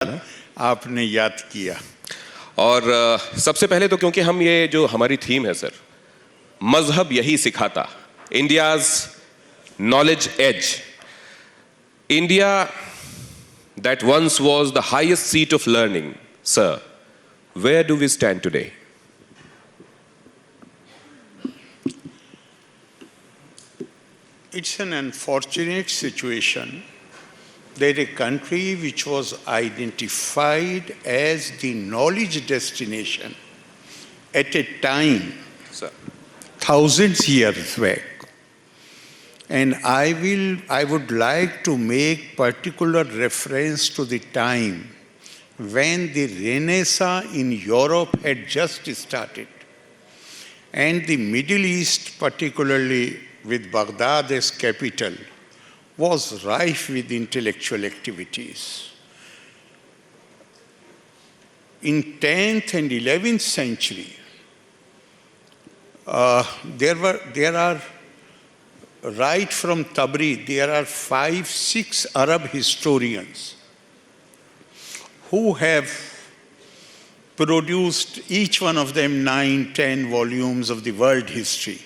आपने याद किया। और सबसे पहले तो क्योंकि हम ये जो हमारी थीम है सर, मजहब यही सिखाता, India's knowledge age, India that once was the highest seat of learning. Sir, where do we stand today? It's an unfortunate situation that a country which was identified as the knowledge destination at a time, Sir. thousands years back, and I would like to make particular reference to the time when the Renaissance in Europe had just started, and the Middle East, particularly with Baghdad as capital, was rife with intellectual activities. In 10th and 11th century, there are right from Tabri, there are 5-6 Arab historians who have produced, each one of them, 9-10 volumes of the world history.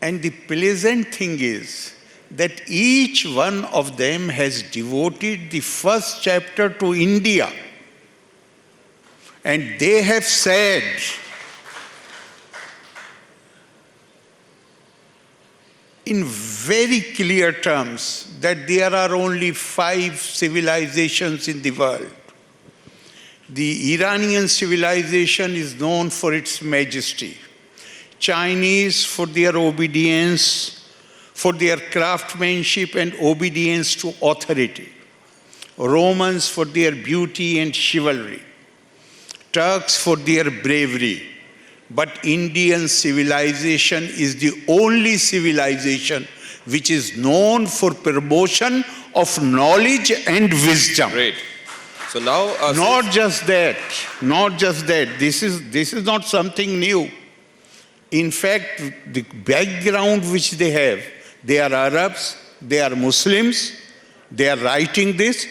And the pleasant thing is that each one of them has devoted the first chapter to India. And they have said, in very clear terms, that there are only 5 civilizations in the world. The Iranian civilization is known for its majesty. Chinese for their obedience, for their craftsmanship and obedience to authority. Romans for their beauty and chivalry. Turks for their bravery. But Indian civilization is the only civilization which is known for promotion of knowledge and wisdom. Great. So now, Not just that. This is not something new. In fact, the background which they have, they are Arabs, they are Muslims, they are writing this.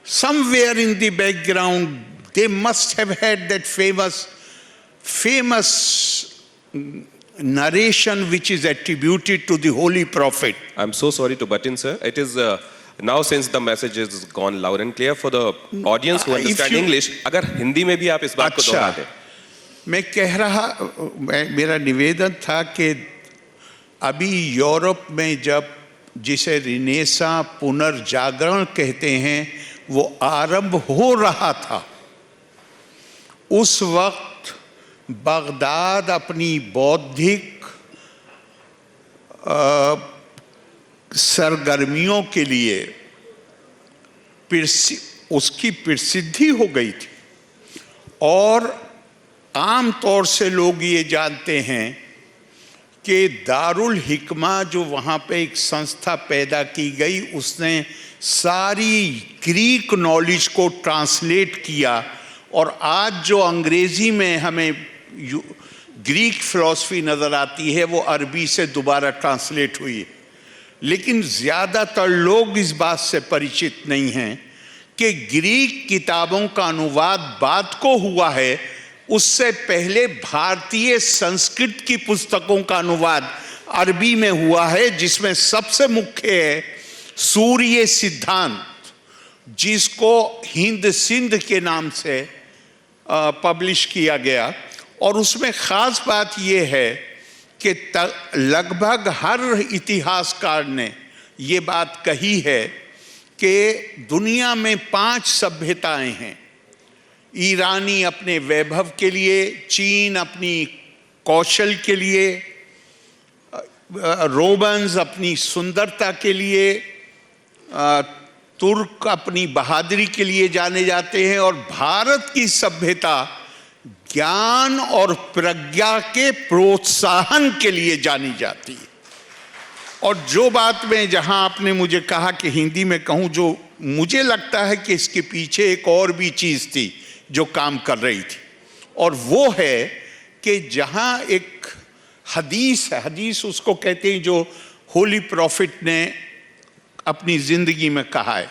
Somewhere in the background, they must have had that famous narration which is attributed to the Holy Prophet. I'm so sorry to butt in, sir. It is now, since the message has gone loud and clear for the audience who understand English, अगर हिंदी में भी आप इस बात को दोहरा दें. मैं कह रहा, मेरा निवेदन था कि अभी यूरोप में जब जिसे रिनेसा पुनर्जागरण कहते हैं वो आरंभ हो रहा था, उस वक्त बगदाद अपनी बौद्धिक सरगर्मियों के लिए उसकी प्रसिद्धि हो गई थी। और आम तौर से लोग ये जानते हैं कि दारुल हिकमा जो वहाँ पे एक संस्था पैदा की गई, उसने सारी ग्रीक नॉलेज को ट्रांसलेट किया, और आज जो अंग्रेजी में हमें ग्रीक फिलॉसफी नज़र आती है वो अरबी से दोबारा ट्रांसलेट हुई है। लेकिन ज़्यादातर लोग इस बात से परिचित नहीं हैं कि ग्रीक किताबों का अनुवाद बाद को हुआ है, उससे पहले भारतीय संस्कृत की पुस्तकों का अनुवाद अरबी में हुआ है, जिसमें सबसे मुख्य है सूर्य सिद्धांत, जिसको हिंद सिंध के नाम से पब्लिश किया गया। और उसमें ख़ास बात यह है कि लगभग हर इतिहासकार ने ये बात कही है कि दुनिया में 5 सभ्यताएं हैं। ईरानी अपने वैभव के लिए, चीन अपनी कौशल के लिए, रोमन्स अपनी सुंदरता के लिए, तुर्क अपनी बहादुरी के लिए जाने जाते हैं, और भारत की सभ्यता ज्ञान और प्रज्ञा के प्रोत्साहन के लिए जानी जाती है। और जो बात में जहां आपने मुझे कहा कि हिंदी में कहूं, जो मुझे लगता है कि इसके पीछे एक और भी चीज़ थी जो काम कर रही थी, और वो है कि जहां एक हदीस है, हदीस उसको कहते हैं जो होली प्रॉफिट ने अपनी जिंदगी में कहा है।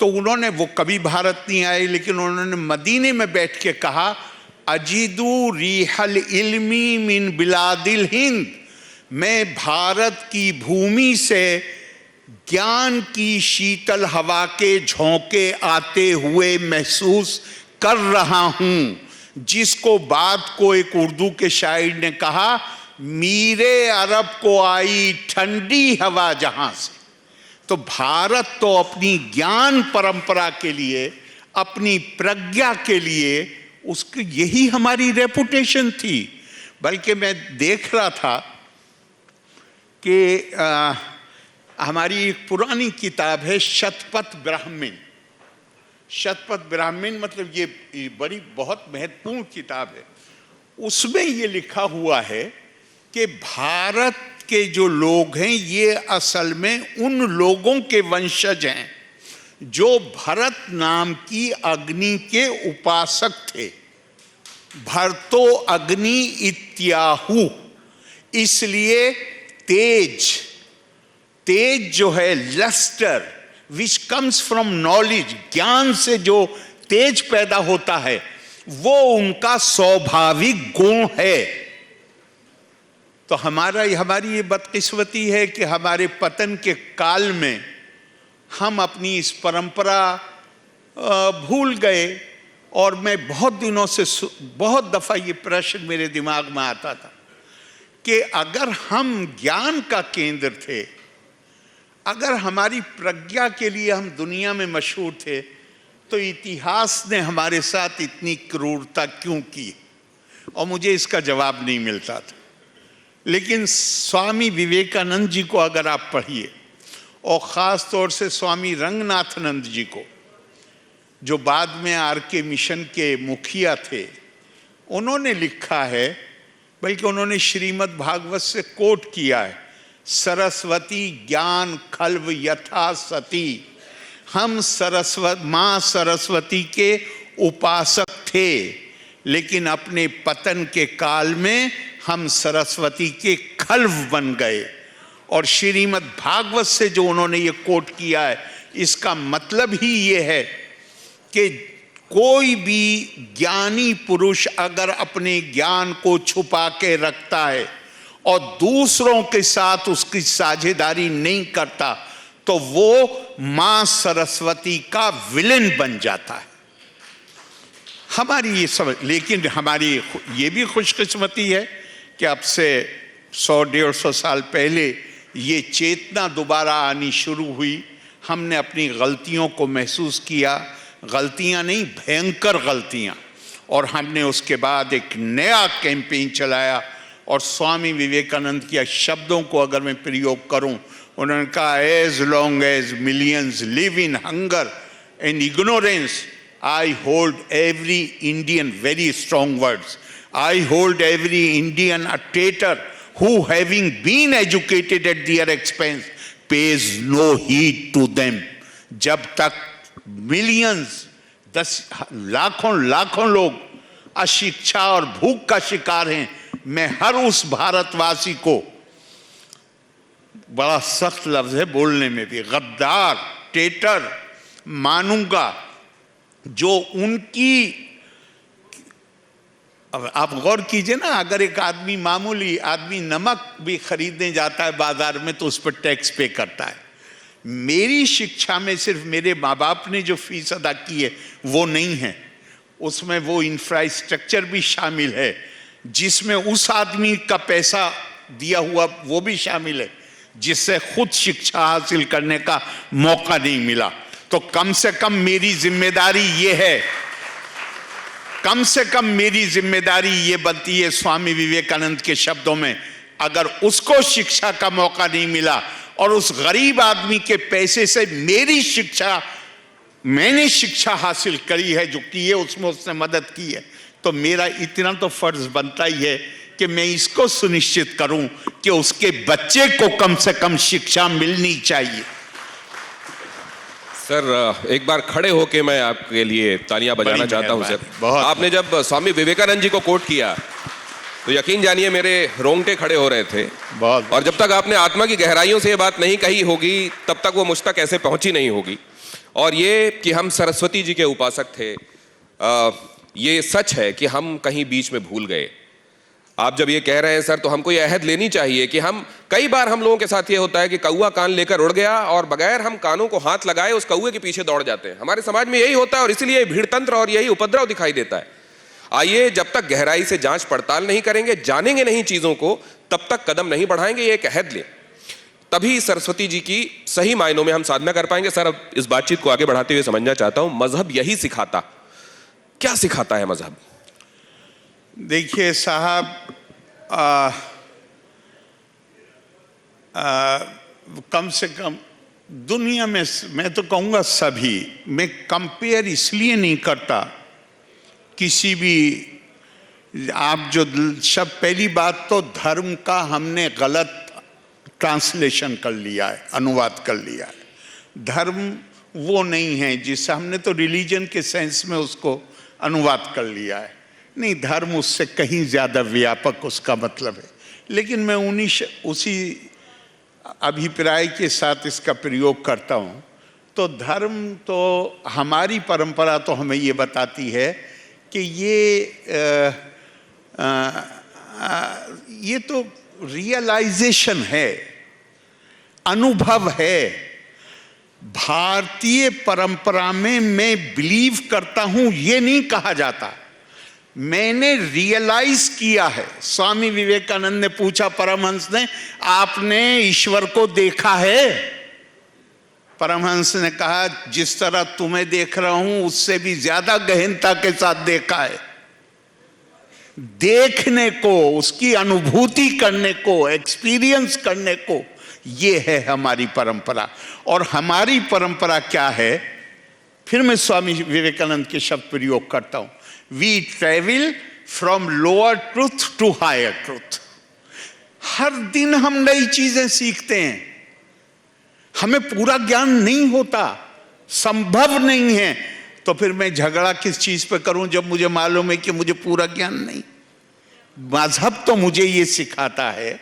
तो उन्होंने, वो कभी भारत नहीं आए, लेकिन उन्होंने मदीने में बैठ के कहा, अजीदू रिहल इल्मी मिन बिलादिल हिंद, मैं भारत की भूमि से ज्ञान की शीतल हवा के झोंके आते हुए महसूस कर रहा हूं, जिसको बाद को एक उर्दू के शायर ने कहा, मीरे अरब को आई ठंडी हवा जहां से। तो भारत तो अपनी ज्ञान परंपरा के लिए, अपनी प्रज्ञा के लिए, उसकी यही हमारी रेपुटेशन थी। बल्कि मैं देख रहा था कि हमारी एक पुरानी किताब है शतपथ ब्राह्मण। शतपथ ब्राह्मण मतलब ये बड़ी बहुत महत्वपूर्ण किताब है। उसमें ये लिखा हुआ है कि भारत के जो लोग हैं ये असल में उन लोगों के वंशज हैं जो भरत नाम की अग्नि के उपासक थे। भरतो अग्नि इत्याहु, इसलिए तेज, तेज जो है, lustre which comes from knowledge, ज्ञान से जो तेज पैदा होता है वो उनका स्वाभाविक गुण है। तो हमारी ये बदकिस्मती है कि हमारे पतन के काल में हम अपनी इस परंपरा भूल गए। और मैं बहुत दिनों से, बहुत दफा ये प्रश्न मेरे दिमाग में आता था कि अगर हम ज्ञान का केंद्र थे, अगर हमारी प्रज्ञा के लिए हम दुनिया में मशहूर थे, तो इतिहास ने हमारे साथ इतनी क्रूरता क्यों की? और मुझे इसका जवाब नहीं मिलता था। लेकिन स्वामी विवेकानंद जी को अगर आप पढ़िए, और ख़ास तौर से स्वामी रंगनाथानंद जी को, जो बाद में आरके मिशन के मुखिया थे, उन्होंने लिखा है, बल्कि उन्होंने श्रीमद् भागवत से कोट किया है, सरस्वती ज्ञान खल्व यथा सती, हम माँ सरस्वती के उपासक थे, लेकिन अपने पतन के काल में हम सरस्वती के खल्व बन गए। और श्रीमद् भागवत से जो उन्होंने ये कोट किया है, इसका मतलब ही ये है कि कोई भी ज्ञानी पुरुष अगर अपने ज्ञान को छुपा के रखता है और दूसरों के साथ उसकी साझेदारी नहीं करता, तो वो मां सरस्वती का विलेन बन जाता है। हमारी ये समझ, लेकिन हमारी ये भी खुशकिस्मती है कि अब से 100-150 साल पहले ये चेतना दोबारा आनी शुरू हुई। हमने अपनी गलतियों को महसूस किया, गलतियां नहीं, भयंकर गलतियां, और हमने उसके बाद एक नया कैंपेन चलाया। और स्वामी विवेकानंद के शब्दों को अगर मैं प्रयोग करूं, उन्होंने कहा, as long as millions live in hunger and ignorance, I hold every Indian, very strong words, I hold every Indian a traitor who having been educated at their expense pays no heed to them। जब तक millions, 10 लाखों लोग अशिक्षा और भूख का शिकार हैं, मैं हर उस भारतवासी को, बड़ा सख्त लफ्ज है बोलने में भी, गद्दार, ट्रेटर मानूंगा, जो उनकी, अब आप गौर कीजिए ना, अगर एक आदमी, मामूली आदमी नमक भी खरीदने जाता है बाजार में तो उस पर टैक्स पे करता है। मेरी शिक्षा में सिर्फ मेरे माँ बाप ने जो फीस अदा की है वो नहीं है, उसमें वो इंफ्रास्ट्रक्चर भी शामिल है जिसमें उस आदमी का पैसा दिया हुआ वो भी शामिल है जिससे खुद शिक्षा हासिल करने का मौका नहीं मिला। तो कम से कम मेरी जिम्मेदारी ये है, कम से कम मेरी जिम्मेदारी ये बनती है, स्वामी विवेकानंद के शब्दों में, अगर उसको शिक्षा का मौका नहीं मिला और उस गरीब आदमी के पैसे से मैंने शिक्षा हासिल करी है, जो की है उसमें उसने मदद की है, तो मेरा इतना तो फर्ज बनता ही है कि मैं इसको सुनिश्चित करूं कि उसके बच्चे को कम से कम शिक्षा मिलनी चाहिए। सर, एक बार खड़े होके मैं आपके लिए तालियां बजाना चाहता हूं। सर, आपने जब स्वामी विवेकानंद जी को कोट किया तो यकीन जानिए मेरे रोंगटे खड़े हो रहे थे। बहुत। और जब तक आपने आत्मा की गहराइयों से ये बात नहीं कही होगी तब तक वो मुझ तक ऐसे पहुंची नहीं होगी। और ये कि हम सरस्वती जी के उपासक थे, ये सच है कि हम कहीं बीच में भूल गए। आप जब ये कह रहे हैं सर, तो हमको ये अहद लेनी चाहिए कि कई बार हम लोगों के साथ ये होता है कि कौवा कान लेकर उड़ गया और बगैर हम कानों को हाथ लगाए उस कौवे के पीछे दौड़ जाते हैं। हमारे समाज में यही होता है और इसीलिए भीड़तंत्र और यही उपद्रव दिखाई देता है। आइए, जब तक गहराई से जांच पड़ताल नहीं करेंगे, जानेंगे नहीं चीजों को, तब तक कदम नहीं बढ़ाएंगे। ये एक अहद लें, तभी सरस्वती जी की सही मायनों में हम साधना कर पाएंगे। सर, अब इस बातचीत को आगे बढ़ाते हुए समझना चाहता हूं, मजहब यही सिखाता, क्या सिखाता है मजहब? देखिए साहब, कम से कम दुनिया में, मैं तो कहूँगा सभी, मैं कंपेयर इसलिए नहीं करता किसी भी, आप जो सब, पहली बात तो धर्म का हमने गलत ट्रांसलेशन कर लिया है, अनुवाद कर लिया है। धर्म वो नहीं है जिससे, हमने तो रिलीजन के सेंस में उसको अनुवाद कर लिया है। नहीं, धर्म उससे कहीं ज़्यादा व्यापक उसका मतलब है। लेकिन मैं उसी अभिप्राय के साथ इसका प्रयोग करता हूँ। तो धर्म तो, हमारी परंपरा तो हमें ये बताती है कि ये तो रियलाइजेशन है, अनुभव है। भारतीय परंपरा में मैं बिलीव करता हूं ये नहीं कहा जाता, मैंने रियलाइज किया है। स्वामी विवेकानंद ने पूछा परमहंस ने, आपने ईश्वर को देखा है? परमहंस ने कहा, जिस तरह तुम्हें देख रहा हूं उससे भी ज्यादा गहनता के साथ देखा है। देखने को, उसकी अनुभूति करने को, एक्सपीरियंस करने को, ये है हमारी परंपरा। और हमारी परंपरा क्या है? फिर मैं स्वामी विवेकानंद के शब्द प्रयोग करता हूं, we travel from lower truth to higher truth. हर दिन हम नई चीजें सीखते हैं। हमें पूरा ज्ञान नहीं होता, संभव नहीं है, तो फिर मैं झगड़ा किस चीज पे करूं जब मुझे मालूम है कि मुझे पूरा ज्ञान नहीं। मजहब तो मुझे ये सिखाता है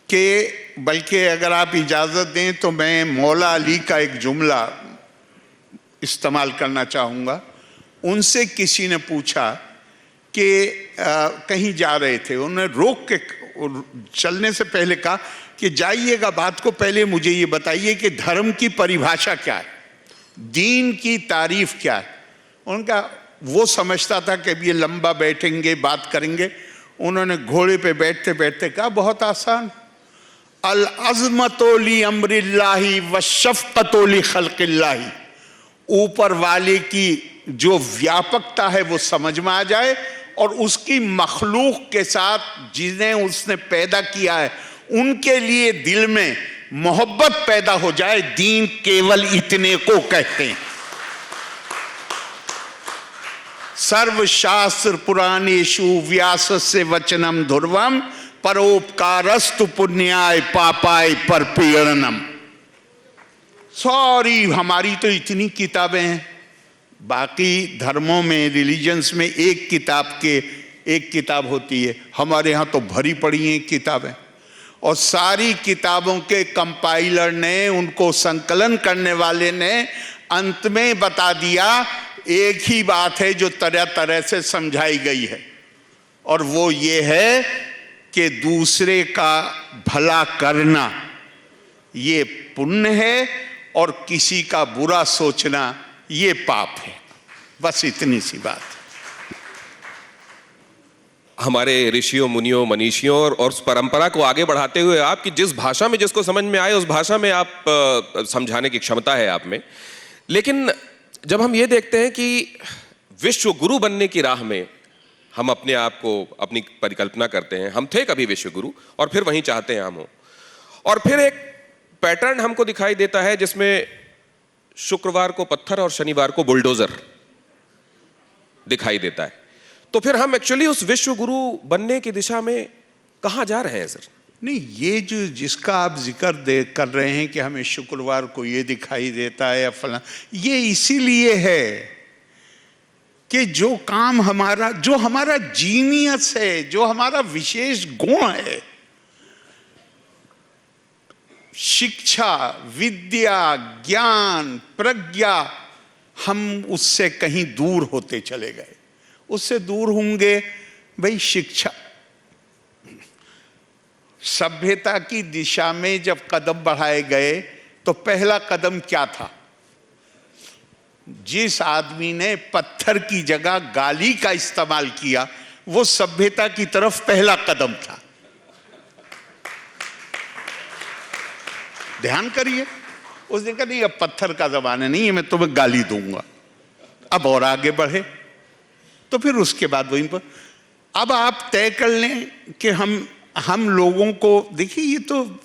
कि, बल्कि अगर आप इजाजत दें तो मैं मौला अली का एक जुमला इस्तेमाल करना चाहूँगा। उनसे किसी ने पूछा कि कहीं जा रहे थे, उन्होंने रोक के चलने से पहले कहा कि जाइएगा, बात को पहले मुझे ये बताइए कि धर्म की परिभाषा क्या है, दीन की तारीफ क्या है। उनका, वो समझता था कि अब ये लंबा बैठेंगे, बात करेंगे। उन्होंने घोड़े पे बैठते बैठते कहा, बहुत आसान, अल अज़मतोली अम्रिल्लाही व शफ़क़तोली खल्क़िल्लाही। ऊपर वाले की जो व्यापकता है वो समझ में आ जाए और उसकी मखलूक के साथ जिन्हें उसने पैदा किया है उनके लिए दिल में मोहब्बत पैदा हो जाए। दीन केवल इतने को कहते हैं। सर्वशास्त्र पुराणेषु व्यासस्य वचनम ध्रुवम परोपकारस्तु पुण्याय पापाय परपीड़नम। सॉरी, हमारी तो इतनी किताबें हैं। बाकी धर्मों में, रिलीजन्स में एक किताब होती है, हमारे यहाँ तो भरी पड़ी हैं किताबें। और सारी किताबों के कंपाइलर ने, उनको संकलन करने वाले ने अंत में बता दिया, एक ही बात है जो तरह तरह से समझाई गई है, और वो ये है कि दूसरे का भला करना ये पुण्य है और किसी का बुरा सोचना ये पाप है। बस इतनी सी बात। हमारे ऋषियों, मुनियों, मनीषियों और उस परंपरा को आगे बढ़ाते हुए आपकी जिस भाषा में जिसको समझ में आए उस भाषा में आप समझाने की क्षमता है आप में। लेकिन जब हम ये देखते हैं कि विश्व गुरु बनने की राह में हम अपने आप को, अपनी परिकल्पना करते हैं, हम थे कभी विश्व गुरु और फिर वहीं चाहते हैं हम हो, और फिर एक पैटर्न हमको दिखाई देता है जिसमें शुक्रवार को पत्थर और शनिवार को बुलडोजर दिखाई देता है। तो फिर हम एक्चुअली उस विश्व गुरु बनने की दिशा में कहां जा रहे हैं सर? नहीं, ये जो जिसका आप जिक्र कर रहे हैं कि हमें शुक्रवार को ये दिखाई देता है या फला, ये इसीलिए है कि जो काम हमारा, जो हमारा जीनियस है, जो हमारा विशेष गुण है, शिक्षा, विद्या, ज्ञान, प्रज्ञा, हम उससे कहीं दूर होते चले गए। उससे दूर होंगे भाई शिक्षा। सभ्यता की दिशा में जब कदम बढ़ाए गए तो पहला कदम क्या था? जिस आदमी ने पत्थर की जगह गाली का इस्तेमाल किया वो सभ्यता की तरफ पहला कदम था। ध्यान करिए, उसने कहा नहीं अब पत्थर का जमाना नहीं है, मैं तुम्हें गाली दूंगा। अब और आगे बढ़े तो फिर उसके बाद वहीं पर अब आप तय कर लें कि हम लोगों को देखिए, ये तो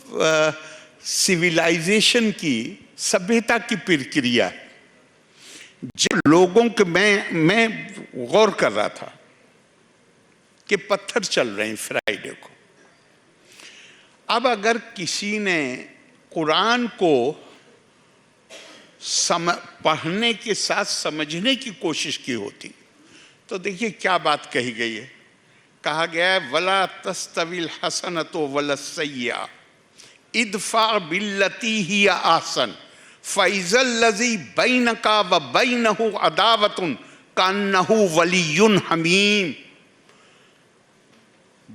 सिविलाइजेशन की, सभ्यता की प्रक्रिया है। जो लोगों के मैं गौर कर रहा था कि पत्थर चल रहे हैं फ्राइडे को। अब अगर किसी ने कुरान को पढ़ने के साथ समझने की कोशिश की होती तो देखिए क्या बात कही गई है। कहा गया है वला तस्तविल हसनतो वला सय्या इदफा बिल्लती ही आसन फैजल लजी बैनका व बैनहु अदावतुन कान्नहु वलियुन हमीम।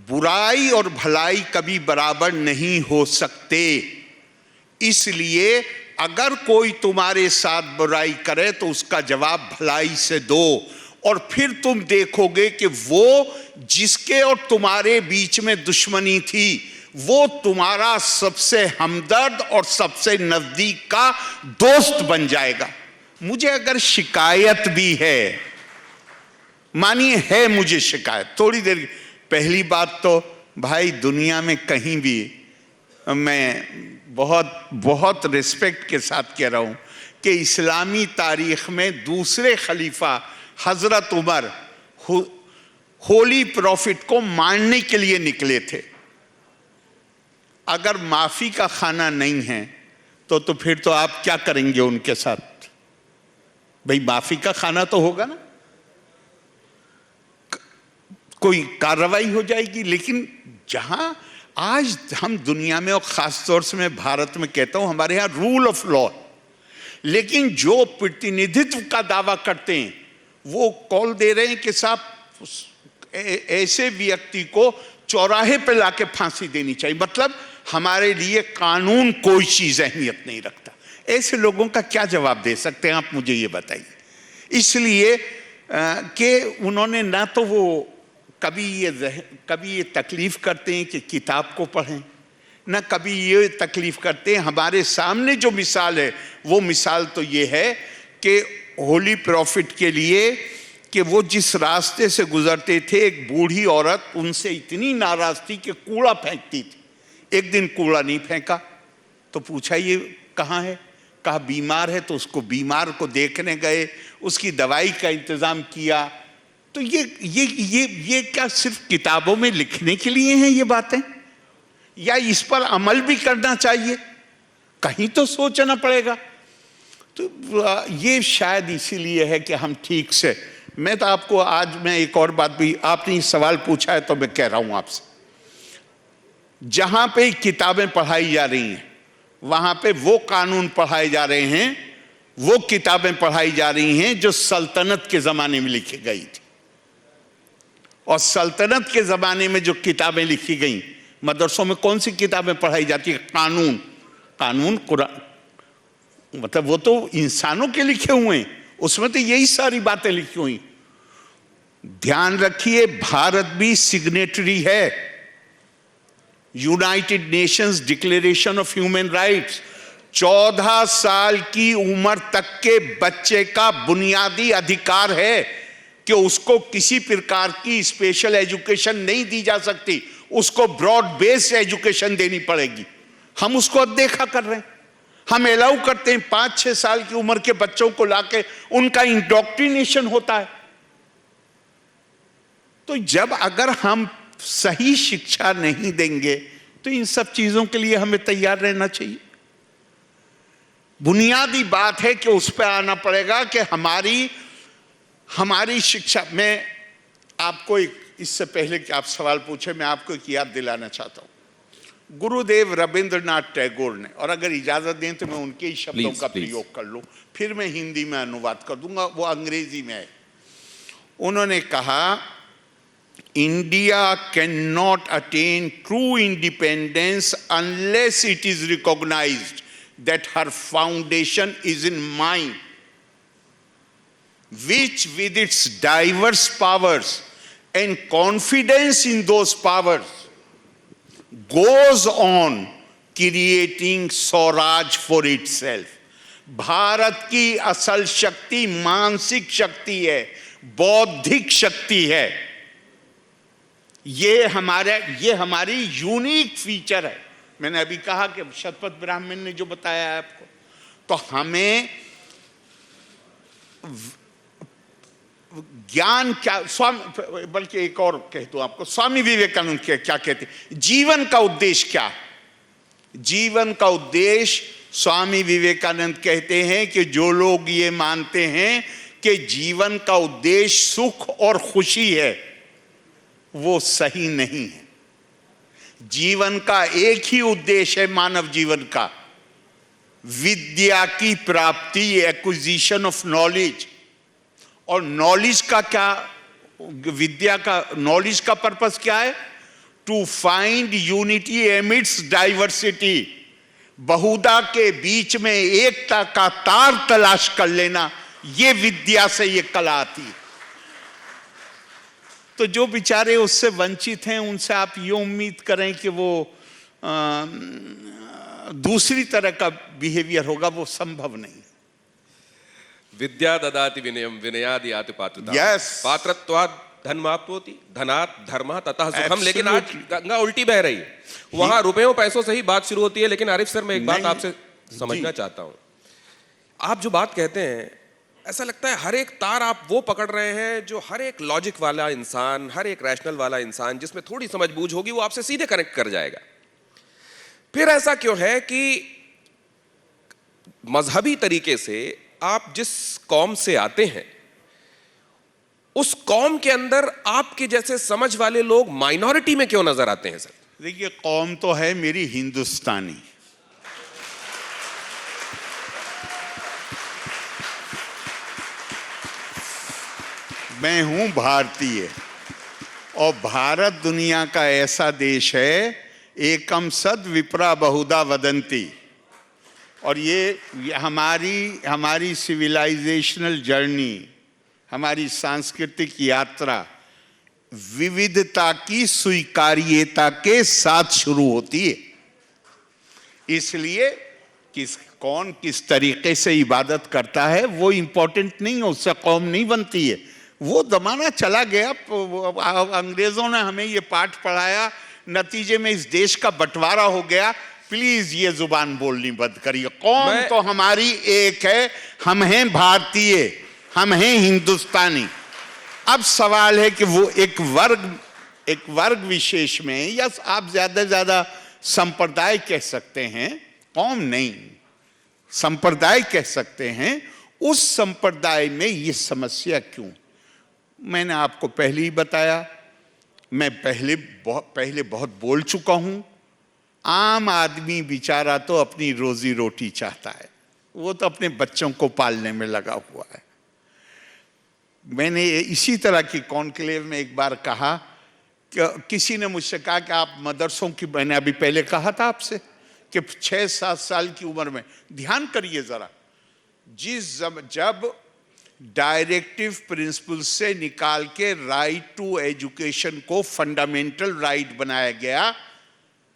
बुराई और भलाई कभी बराबर नहीं हो सकते, इसलिए अगर कोई तुम्हारे साथ बुराई करे तो उसका जवाब भलाई से दो, और फिर तुम देखोगे कि वो जिसके और तुम्हारे बीच में दुश्मनी थी वो तुम्हारा सबसे हमदर्द और सबसे नजदीक का दोस्त बन जाएगा। मुझे अगर शिकायत भी है, मानिए है मुझे शिकायत थोड़ी देर, पहली बात तो भाई दुनिया में कहीं भी मैं बहुत बहुत रिस्पेक्ट के साथ कह रहा हूं कि इस्लामी तारीख में दूसरे खलीफा हजरत उमर होली प्रॉफिट को मारने के लिए निकले थे। अगर माफी का खाना नहीं है तो फिर तो आप क्या करेंगे उनके साथ? भाई माफी का खाना तो होगा ना, कोई कार्रवाई हो जाएगी। लेकिन जहां आज हम दुनिया में और खास तौर से मैं भारत में कहता हूं हमारे यहां रूल ऑफ लॉ, लेकिन जो प्रतिनिधित्व का दावा करते हैं वो कॉल दे रहे हैं कि साहब ऐसे व्यक्ति को चौराहे पे लाके फांसी देनी चाहिए। मतलब हमारे लिए कानून कोई चीज अहमियत नहीं रखता। ऐसे लोगों का क्या जवाब दे सकते हैं आप मुझे ये बताइए। इसलिए कि उन्होंने ना तो वो कभी ये तकलीफ करते हैं कि किताब को पढ़ें, ना कभी ये तकलीफ करते हैं। हमारे सामने जो मिसाल है वो मिसाल तो ये है कि होली प्रॉफिट के लिए कि वो जिस रास्ते से गुजरते थे एक बूढ़ी औरत उनसे इतनी नाराज थी कि कूड़ा फेंकती थी। एक दिन कूड़ा नहीं फेंका तो पूछा ये कहाँ है? कहा बीमार है। तो उसको बीमार को देखने गए, उसकी दवाई का इंतजाम किया। तो ये क्या सिर्फ किताबों में लिखने के लिए हैं ये बातें, या इस पर अमल भी करना चाहिए? कहीं तो सोचना पड़ेगा। तो ये शायद इसीलिए है कि हम ठीक से, मैं तो आपको आज मैं एक और बात भी, आपने सवाल पूछा है तो मैं कह रहा हूं आपसे, जहां पे किताबें पढ़ाई जा रही हैं वहां पे वो कानून पढ़ाए जा रहे हैं, वो किताबें पढ़ाई जा रही हैं जो सल्तनत के जमाने में लिखी गई थी। और सल्तनत के जमाने में जो किताबें लिखी गई, मदरसों में कौन सी किताबें पढ़ाई जाती है? कानून कुरान, मतलब वो तो इंसानों के लिखे हुए हैं, उसमें तो यही सारी बातें लिखी हुई। ध्यान रखिए भारत भी सिग्नेटरी है United Nations declaration of human rights. 14 साल की उम्र तक के बच्चे का बुनियादी अधिकार है कि उसको किसी प्रकार की स्पेशल एजुकेशन नहीं दी जा सकती, उसको ब्रॉड बेस्ड एजुकेशन देनी पड़ेगी। हम उसको अनदेखा कर रहे हैं। हम अलाउ करते हैं 5-6 साल की उम्र के बच्चों को लाके उनका इंडोक्ट्रिनेशन होता है। तो जब अगर हम सही शिक्षा नहीं देंगे तो इन सब चीजों के लिए हमें तैयार रहना चाहिए। बुनियादी बात है कि उस पर आना पड़ेगा कि हमारी शिक्षा। मैं आपको एक, इससे पहले कि आप सवाल पूछे, मैं आपको एक याद दिलाना चाहता हूं। गुरुदेव रविंद्रनाथ टैगोर ने, और अगर इजाजत दें तो मैं उनके ही शब्दों Please, का please. प्रयोग कर लूं, फिर मैं हिंदी में अनुवाद कर दूंगा, वो अंग्रेजी में है। उन्होंने कहा, India can not attain true independence unless it is recognised that her foundation is in mind, which with its diverse powers and confidence in those powers goes on creating Swaraj for itself। Bharat की असल शक्ति मानसिक शक्ति है, बौद्धिक शक्ति है। ये हमारी यूनिक फीचर है। मैंने अभी कहा कि शतपथ ब्राह्मण ने जो बताया है आपको, तो हमें ज्ञान क्या, स्वामी, बल्कि एक और कह दूं आपको, स्वामी विवेकानंद क्या कहते हैं, जीवन का उद्देश्य क्या है? जीवन का उद्देश्य, स्वामी विवेकानंद कहते हैं कि जो लोग ये मानते हैं कि जीवन का उद्देश्य सुख और खुशी है, वो सही नहीं है। जीवन का एक ही उद्देश्य है, मानव जीवन का, विद्या की प्राप्ति, एक्विजिशन ऑफ नॉलेज। और नॉलेज का क्या, विद्या का, नॉलेज का पर्पस क्या है? To find unity amidst diversity, बहुधा के बीच में एकता का तार तलाश कर लेना, ये विद्या से ये कला आती है। तो जो बेचारे उससे वंचित हैं, उनसे आप ये उम्मीद करें कि वो दूसरी तरह का बिहेवियर होगा, वो संभव नहीं। विद्या ददाति विनयम विनयादि याति पात्रता। Yes. पात्रत्वात् धनमाप्नोति, धनात् धर्मः ततः सुखम। लेकिन आज गंगा उल्टी बह रही है, वहां रुपयों पैसों से ही बात शुरू होती है। लेकिन आरिफ सर, मैं एक बात आपसे समझना चाहता हूं। आप जो बात कहते हैं, ऐसा लगता है हर एक तार आप वो पकड़ रहे हैं जो हर एक लॉजिक वाला इंसान, हर एक रैशनल वाला इंसान जिसमें थोड़ी समझबूझ होगी, वो आपसे सीधे कनेक्ट कर जाएगा। फिर ऐसा क्यों है कि मजहबी तरीके से आप जिस कौम से आते हैं, उस कौम के अंदर आपके जैसे समझ वाले लोग माइनॉरिटी में क्यों नजर आते हैं सर? देखिए, कौम तो है मेरी हिंदुस्तानी, मैं हूं भारतीय, और भारत दुनिया का ऐसा देश है, एकम सद विप्रा बहुधा वदंती। और ये हमारी सिविलाइजेशनल जर्नी, हमारी सांस्कृतिक यात्रा विविधता की स्वीकार्यता के साथ शुरू होती है। इसलिए कौन किस तरीके से इबादत करता है वो इंपॉर्टेंट नहीं है, उससे कौम नहीं बनती है। वो जमाना चला गया, अंग्रेजों ने हमें ये पाठ पढ़ाया, नतीजे में इस देश का बंटवारा हो गया। प्लीज ये जुबान बोलनी बंद करिए। कौम तो हमारी एक है, हम हैं भारतीय, हम हैं हिंदुस्तानी। अब सवाल है कि वो एक वर्ग विशेष में, या आप ज्यादा से ज्यादा संप्रदाय कह सकते हैं, कौम नहीं, संप्रदाय कह सकते हैं, उस संप्रदाय में ये समस्या क्यों? मैंने आपको पहले ही बताया, मैं पहले बहुत बोल चुका हूं। आम आदमी बेचारा तो अपनी रोजी रोटी चाहता है, वो तो अपने बच्चों को पालने में लगा हुआ है। मैंने इसी तरह की कॉन्क्लेव में एक बार कहा कि किसी ने मुझसे कहा कि आप मदरसों की, मैंने अभी पहले कहा था आपसे कि 6-7 साल की उम्र में, ध्यान करिए जरा, जब डायरेक्टिव प्रिंसिपल से निकाल के राइट टू एजुकेशन को फंडामेंटल राइट बनाया गया,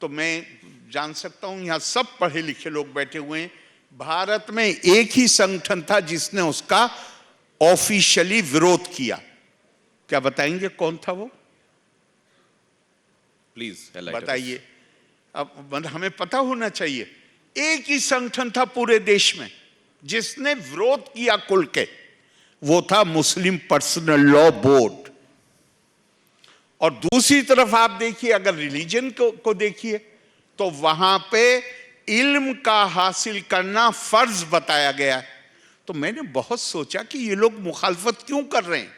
तो मैं जान सकता हूं यहां सब पढ़े लिखे लोग बैठे हुए हैं, भारत में एक ही संगठन था जिसने उसका ऑफिशियली विरोध किया। क्या बताएंगे कौन था वो? प्लीज बताइए। अब हमें पता होना चाहिए, एक ही संगठन था पूरे देश में जिसने विरोध किया खुल के, वो था मुस्लिम पर्सनल लॉ बोर्ड। और दूसरी तरफ आप देखिए, अगर रिलीजन को देखिए, तो वहां पे इल्म का हासिल करना फर्ज बताया गया है। तो मैंने बहुत सोचा कि ये लोग मुखालफत क्यों कर रहे हैं।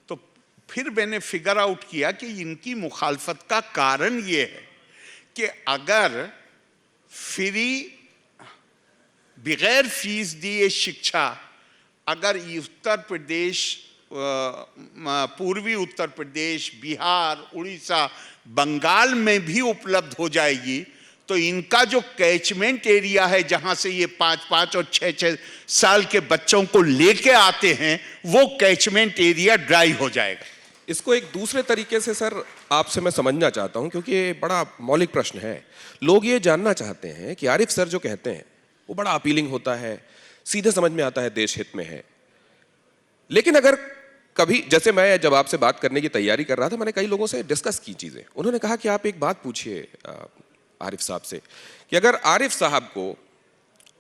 तो फिर मैंने फिगर आउट किया कि इनकी मुखालफत का कारण ये है कि अगर फ्री बगैर फीस दिए शिक्षा अगर उत्तर प्रदेश, पूर्वी उत्तर प्रदेश, बिहार, उड़ीसा, बंगाल में भी उपलब्ध हो जाएगी तो इनका जो कैचमेंट एरिया है जहां से ये 5-5 और 6-6 साल के बच्चों को लेके आते हैं वो कैचमेंट एरिया ड्राई हो जाएगा। इसको एक दूसरे तरीके से सर आपसे मैं समझना चाहता हूं, क्योंकि ये बड़ा मौलिक प्रश्न है। लोग ये जानना चाहते हैं कि आरिफ सर जो कहते हैं वो बड़ा अपीलिंग होता है, सीधे समझ में आता है, देश हित में है। लेकिन अगर कभी, जैसे मैं जब आपसे बात करने की तैयारी कर रहा था, मैंने कई लोगों से डिस्कस की चीजें। उन्होंने कहा कि आप एक बात पूछिए आरिफ साहब से कि अगर आरिफ साहब को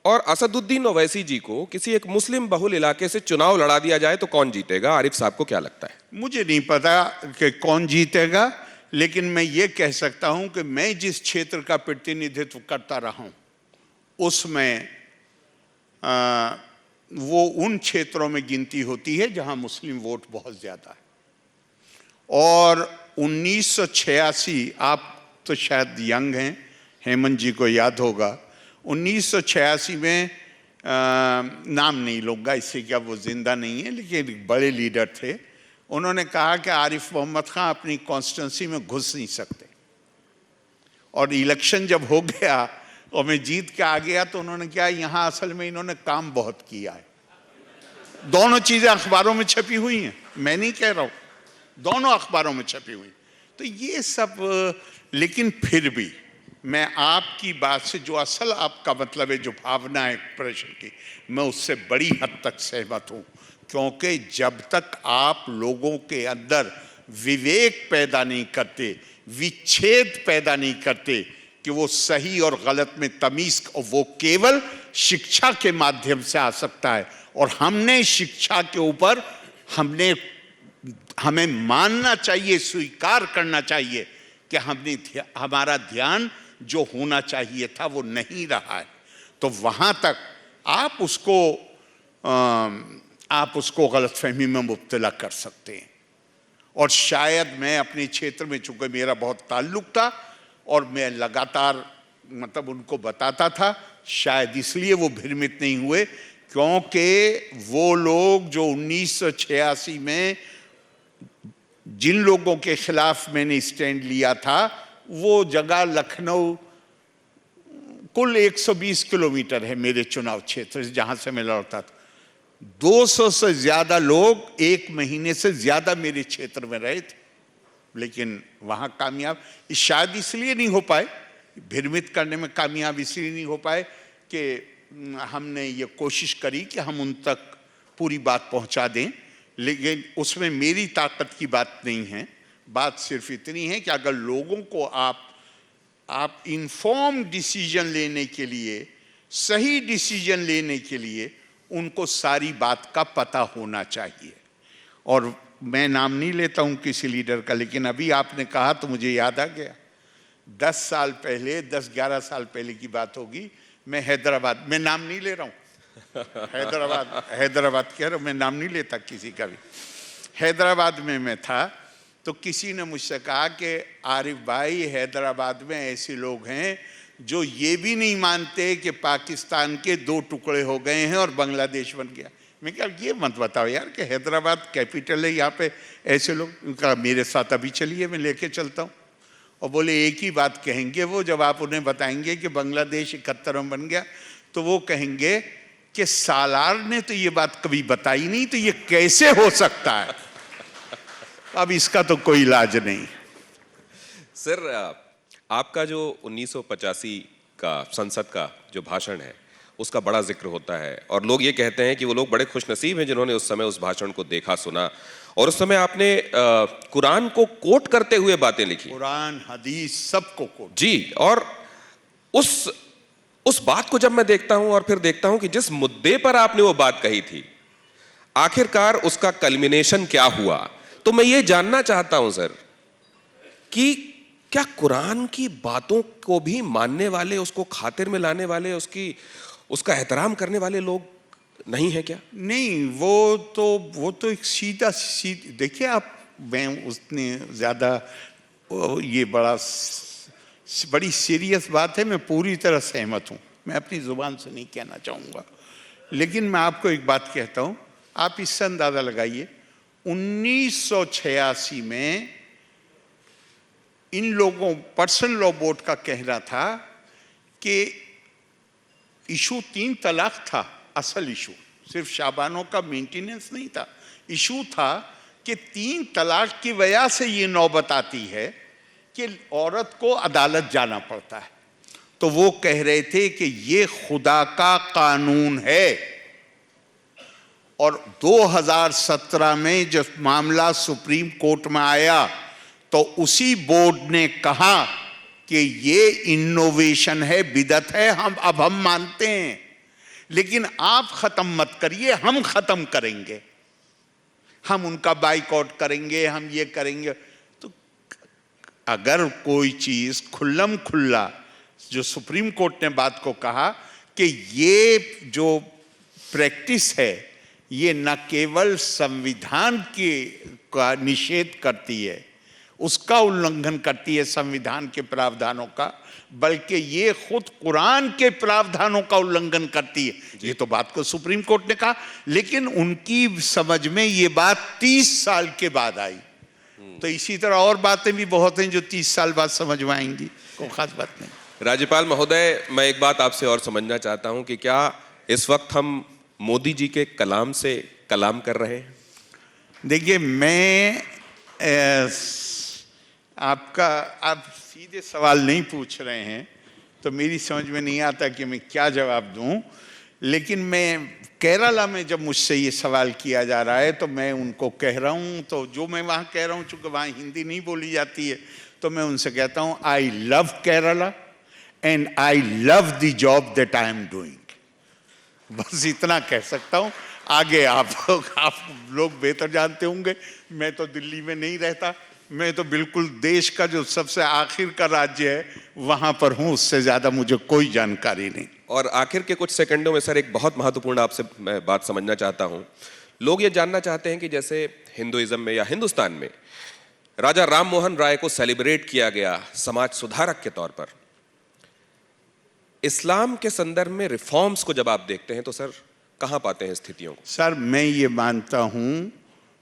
और असदुद्दीन ओवैसी जी को किसी एक मुस्लिम बहुल इलाके से चुनाव लड़ा दिया जाए तो कौन जीतेगा? आरिफ साहब को क्या लगता है? मुझे नहीं पता कि कौन जीतेगा, लेकिन मैं ये कह सकता हूं कि मैं जिस क्षेत्र का प्रतिनिधित्व करता रहा हूं उसमें वो उन क्षेत्रों में गिनती होती है जहां मुस्लिम वोट बहुत ज्यादा है। और 1986, आप तो शायद यंग हैं, हेमंत जी को याद होगा, 1986 में नाम नहीं लूँगा इससे क्या वो जिंदा नहीं है, लेकिन एक बड़े लीडर थे। उन्होंने कहा कि आरिफ मोहम्मद खां अपनी कॉन्स्टिट्यूंसी में घुस नहीं सकते, और इलेक्शन जब हो गया और मैं जीत के आ गया तो उन्होंने क्या, यहाँ असल में इन्होंने काम बहुत किया है। दोनों चीज़ें अखबारों में छपी हुई हैं, मैं नहीं कह रहा हूँ, दोनों अखबारों में छपी हुई। तो ये सब, लेकिन फिर भी मैं आपकी बात से, जो असल आपका मतलब है, जो भावना है प्रश्न की, मैं उससे बड़ी हद तक सहमत हूँ। क्योंकि जब तक आप लोगों के अंदर विवेक पैदा नहीं करते, विच्छेद पैदा नहीं करते कि वो सही और गलत में तमीज, वो केवल शिक्षा के माध्यम से आ सकता है। और हमने शिक्षा के ऊपर हमें मानना चाहिए, स्वीकार करना चाहिए कि हमारा ध्यान जो होना चाहिए था वो नहीं रहा है। तो वहां तक आप उसको गलतफहमी में मुब्तला कर सकते हैं। और शायद मैं अपने क्षेत्र में, चूंकि मेरा बहुत ताल्लुक था और मैं लगातार मतलब उनको बताता था, शायद इसलिए वो भ्रमित नहीं हुए, क्योंकि वो लोग जो 1986 में जिन लोगों के खिलाफ मैंने स्टैंड लिया था, वो जगह लखनऊ कुल 120 किलोमीटर है मेरे चुनाव क्षेत्र से, जहां से मैं लड़ता था। 200 से ज्यादा लोग एक महीने से ज्यादा मेरे क्षेत्र में रहे थे, लेकिन वहां कामयाब शायद इसलिए नहीं हो पाए, भ्रमित करने में कामयाब इसलिए नहीं हो पाए कि हमने ये कोशिश करी कि हम उन तक पूरी बात पहुंचा दें, लेकिन उसमें मेरी ताकत की बात नहीं है। बात सिर्फ इतनी है कि अगर लोगों को आप इन्फॉर्म डिसीजन लेने के लिए, सही डिसीजन लेने के लिए उनको सारी बात का पता होना चाहिए। और मैं नाम नहीं लेता हूं किसी लीडर का, लेकिन अभी आपने कहा तो मुझे याद आ गया, 10 साल पहले, 10-11 साल पहले की बात होगी, मैं हैदराबाद, मैं नाम नहीं ले रहा हूं, हैदराबाद कह रहा हूं, मैं नाम नहीं लेता किसी का भी। हैदराबाद में मैं था तो किसी ने मुझसे कहा कि आरिफ भाई, हैदराबाद में ऐसे लोग हैं जो ये भी नहीं मानते कि पाकिस्तान के 2 टुकड़े हो गए हैं और बांग्लादेश बन गया। मैं क्या, ये मत बताओ यार कि हैदराबाद कैपिटल है, यहाँ पे ऐसे लोग। उनका मेरे साथ अभी चलिए, मैं लेके चलता हूँ। और बोले एक ही बात कहेंगे वो, जब आप उन्हें बताएंगे कि बांग्लादेश 71 में बन गया, तो वो कहेंगे कि सालार ने तो ये बात कभी बताई नहीं, तो ये कैसे हो सकता है। अब इसका तो कोई इलाज नहीं। सर, आपका जो 1985 का संसद का जो भाषण है उसका बड़ा जिक्र होता है, और लोग ये कहते हैं कि वो लोग बड़े खुशनसीब हैं जिन्होंने उस समय उस भाषण को देखा, सुना, और उस समय आपने कुरान को कोट करते हुए बातें लिखी। कुरान, हदीस, सबको कोट जी। और उस बात को जब मैं देखता हूं और फिर देखता हूं कि जिस मुद्दे पर आपने वो बात कही थी, आखिरकार उसका कल्मिनेशन क्या हुआ, तो मैं ये जानना चाहता हूं सर कि क्या कुरान की बातों को भी मानने वाले, उसको खातिर में लाने वाले, उसका एहतराम करने वाले लोग नहीं है क्या? नहीं, वो तो एक सीधा देखिए आप, मैं उतने ज्यादा ये बड़ा बड़ी सीरियस बात है, मैं पूरी तरह सहमत हूँ, मैं अपनी जुबान से नहीं कहना चाहूँगा, लेकिन मैं आपको एक बात कहता हूँ, आप इससे अंदाज़ा लगाइए 1986 में इन लोगों पर्सनल लॉ बोर्ड का कहना था कि इशू 3 तलाक था, असल इशू सिर्फ शाबानों का मेंटेनेंस नहीं था, इशू था कि 3 तलाक की वजह से ये नौबत आती है कि औरत को अदालत जाना पड़ता है। तो वो कह रहे थे कि ये खुदा का कानून है, और 2017 में जब मामला सुप्रीम कोर्ट में आया तो उसी बोर्ड ने कहा कि ये इनोवेशन है, बिदअत है, अब हम मानते हैं, लेकिन आप खत्म मत करिए, हम खत्म करेंगे, हम उनका बाइकआउट करेंगे, हम ये करेंगे। तो अगर कोई चीज खुल्लम खुल्ला, जो सुप्रीम कोर्ट ने बात को कहा कि ये जो प्रैक्टिस है ये न केवल संविधान का निषेध करती है, उसका उल्लंघन करती है संविधान के प्रावधानों का, बल्कि ये खुद कुरान के प्रावधानों का उल्लंघन करती है। ये तो बात को सुप्रीम कोर्ट ने कहा, लेकिन उनकी समझ में ये बात 30 साल के बाद आई। तो इसी तरह और बातें भी बहुत हैं जो 30 साल बाद समझ में आएंगी, कोई खास बात नहीं। राज्यपाल महोदय, मैं एक बात आपसे और समझना चाहता हूं कि क्या इस वक्त हम मोदी जी के कलाम से कलाम कर रहे हैं? देखिए, मैं आप सीधे सवाल नहीं पूछ रहे हैं तो मेरी समझ में नहीं आता कि मैं क्या जवाब दूं, लेकिन मैं केरला में जब मुझसे ये सवाल किया जा रहा है तो मैं उनको कह रहा हूं, तो जो मैं वहां कह रहा हूं, चूंकि वहां हिंदी नहीं बोली जाती है, तो मैं उनसे कहता हूं I love Kerala and I love the job that I am doing. बस इतना कह सकता हूं, आगे आप लोग बेहतर जानते होंगे। मैं तो दिल्ली में नहीं रहता, मैं तो बिल्कुल देश का जो सबसे आखिर का राज्य है वहां पर हूं, उससे ज्यादा मुझे कोई जानकारी नहीं। और आखिर के कुछ सेकंडों में सर एक बहुत महत्वपूर्ण आपसे मैं बात समझना चाहता हूं। लोग ये जानना चाहते हैं कि जैसे हिंदुइज्म में या हिंदुस्तान में राजा राम मोहन राय को सेलिब्रेट किया गया समाज सुधारक के तौर पर, इस्लाम के संदर्भ में रिफॉर्म्स को जब आप देखते हैं तो सर कहां पाते हैं स्थितियों को? सर, मैं ये मानता हूं,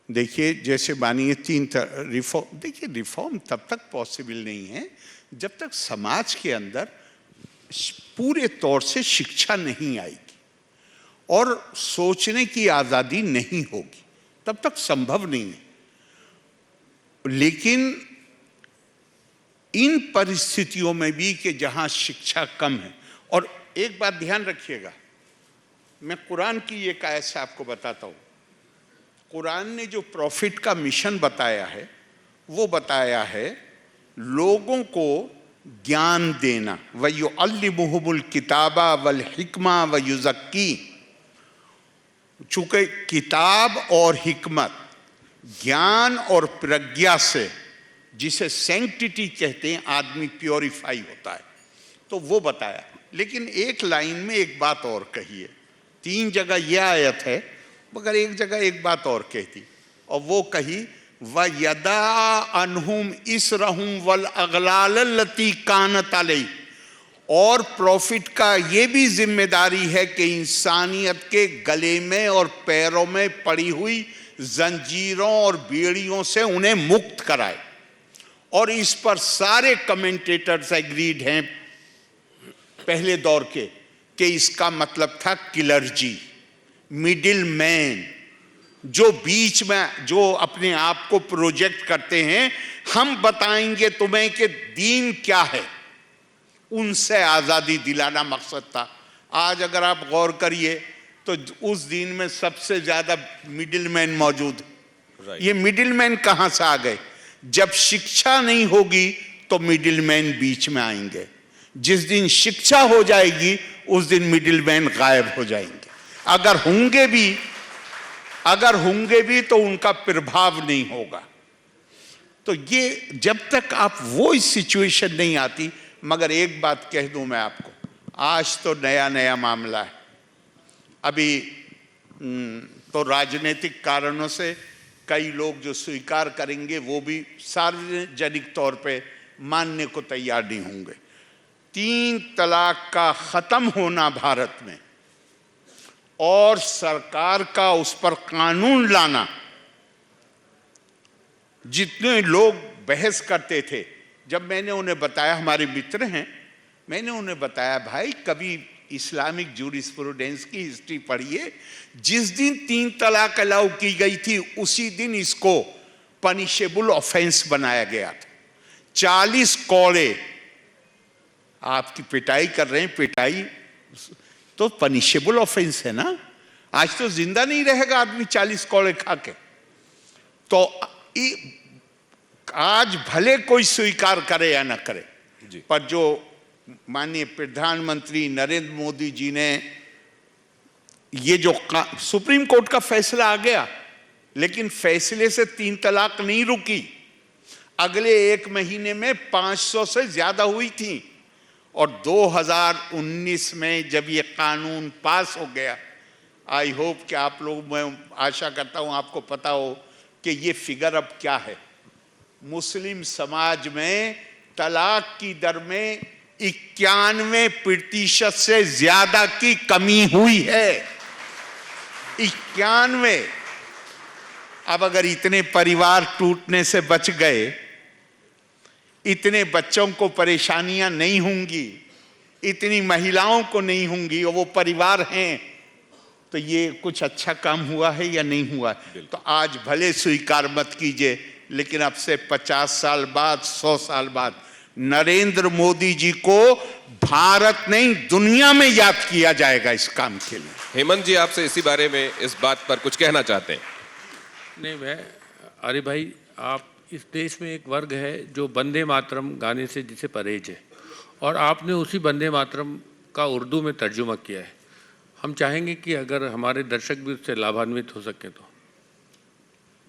देखिए जैसे मानिए 3 रिफॉर्म, देखिए रिफॉर्म तब तक पॉसिबल नहीं है जब तक समाज के अंदर पूरे तौर से शिक्षा नहीं आएगी और सोचने की आजादी नहीं होगी, तब तक संभव नहीं है। लेकिन इन परिस्थितियों में भी कि जहां शिक्षा कम है, और एक बात ध्यान रखिएगा, मैं कुरान की एक आयत से आपको बताता हूं। कुरान ने जो प्रॉफिट का मिशन बताया है वो बताया है लोगों को ज्ञान देना, वयुअल्लिमुहुमुल किताबा वल हिकमा वयुज़क्की। चूंकि किताब और हिकमत, ज्ञान और प्रज्ञा से, जिसे सैंक्टिटी कहते हैं, आदमी प्योरीफाई होता है, तो वो बताया। लेकिन एक लाइन में एक बात और कही है, 3 जगह यह आयत है मगर एक जगह एक बात और कहती, और वो कही वयदा अनहुम इसरहुम वल अगलाल लती कानत अलैहि। और प्रॉफिट का ये भी जिम्मेदारी है कि इंसानियत के गले में और पैरों में पड़ी हुई जंजीरों और बेड़ियों से उन्हें मुक्त कराए। और इस पर सारे कमेंटेटर्स एग्रीड हैं पहले दौर के कि इसका मतलब था क्लर्जी, मिडिल मैन, जो बीच में जो अपने आप को प्रोजेक्ट करते हैं, हम बताएंगे तुम्हें कि दीन क्या है, उनसे आजादी दिलाना मकसद था। आज अगर आप गौर करिए तो उस दिन में सबसे ज्यादा मिडिल मैन मौजूद है। ये मिडिल मैन कहां से आ गए? जब शिक्षा नहीं होगी तो मिडिल मैन बीच में आएंगे, जिस दिन शिक्षा हो जाएगी उस दिन मिडिल मैन गायब हो जाएंगे। अगर होंगे भी तो उनका प्रभाव नहीं होगा। तो ये जब तक आप वो सिचुएशन नहीं आती, मगर एक बात कह दूं मैं आपको, आज तो नया नया मामला है। अभी तो राजनीतिक कारणों से कई लोग जो स्वीकार करेंगे वो भी सार्वजनिक तौर पे मानने को तैयार नहीं होंगे। 3 तलाक का खत्म होना भारत में और सरकार का उस पर कानून लाना, जितने लोग बहस करते थे, जब मैंने उन्हें बताया, हमारे मित्र हैं, मैंने उन्हें बताया भाई कभी इस्लामिक जूरिस्प्रूडेंस की हिस्ट्री पढ़िए, जिस दिन 3 तलाक अलाउ की गई थी उसी दिन इसको पनिशेबल ऑफेंस बनाया गया था। 40 कौड़े, आपकी पिटाई कर रहे हैं, पिटाई तो पनिशेबल ऑफेंस है ना। आज तो जिंदा नहीं रहेगा आदमी 40 कौड़े खा के। तो आज भले कोई स्वीकार करे या ना करे, पर जो माननीय प्रधानमंत्री नरेंद्र मोदी जी ने ये जो सुप्रीम कोर्ट का फैसला आ गया, लेकिन फैसले से 3 तलाक नहीं रुकी। अगले 1 महीने में 500 से ज्यादा हुई थी और 2019 में जब ये कानून पास हो गया, आई होप कि आप लोग, मैं आशा करता हूं आपको पता हो कि ये फिगर अब क्या है। मुस्लिम समाज में तलाक की दर में 91% से ज्यादा की कमी हुई है। 91। अब अगर इतने परिवार टूटने से बच गए, इतने बच्चों को परेशानियां नहीं होंगी, इतनी महिलाओं को नहीं होंगी, और वो परिवार हैं, तो ये कुछ अच्छा काम हुआ है या नहीं हुआ। तो आज भले स्वीकार मत कीजिए, लेकिन अब से 50 साल बाद, 100 साल बाद नरेंद्र मोदी जी को भारत नहीं दुनिया में याद किया जाएगा इस काम के लिए। हेमंत जी, आपसे इसी बारे में, इस बात पर कुछ कहना चाहते हैं? नहीं, मैं, अरे भाई, आप, इस देश में एक वर्ग है जो वंदे मातरम गाने से जिसे परहेज है, और आपने उसी वंदे मातरम का उर्दू में तर्जुमा किया है। हम चाहेंगे कि अगर हमारे दर्शक भी उससे लाभान्वित हो सके तो।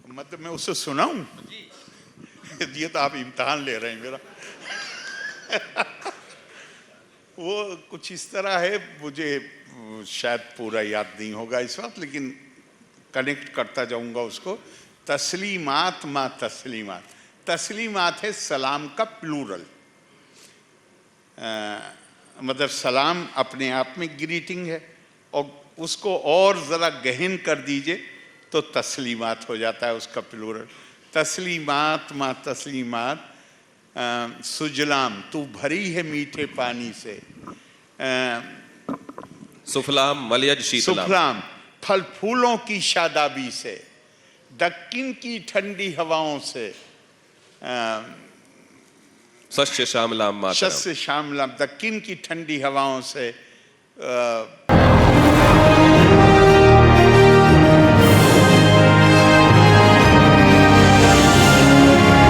मतलब मैं उसे सुनाऊं? ये तो आप इम्तिहान ले रहे हैं मेरा। वो कुछ इस तरह है, मुझे शायद पूरा याद नहीं होगा इस वक्त, लेकिन कनेक्ट करता जाऊंगा उसको। तस्लीमात माँ तस्लीमात, तस्लीमात है सलाम का प्लूरल, मतलब सलाम अपने आप में ग्रीटिंग है, और उसको और ज़रा गहन कर दीजिए तो तस्लीमात हो जाता है उसका प्लूरल। तस्लीमात माँ तस्लीमात, सुजलाम तू भरी है मीठे पानी से, सुफलाम मलयज शीतलाम, सुफलाम फल फूलों की शादाबी से, दक्कन की ठंडी हवाओं से, सस्य श्यामलाम मातरम, शस्य श्यामलाम, दक्कन की ठंडी हवाओं से,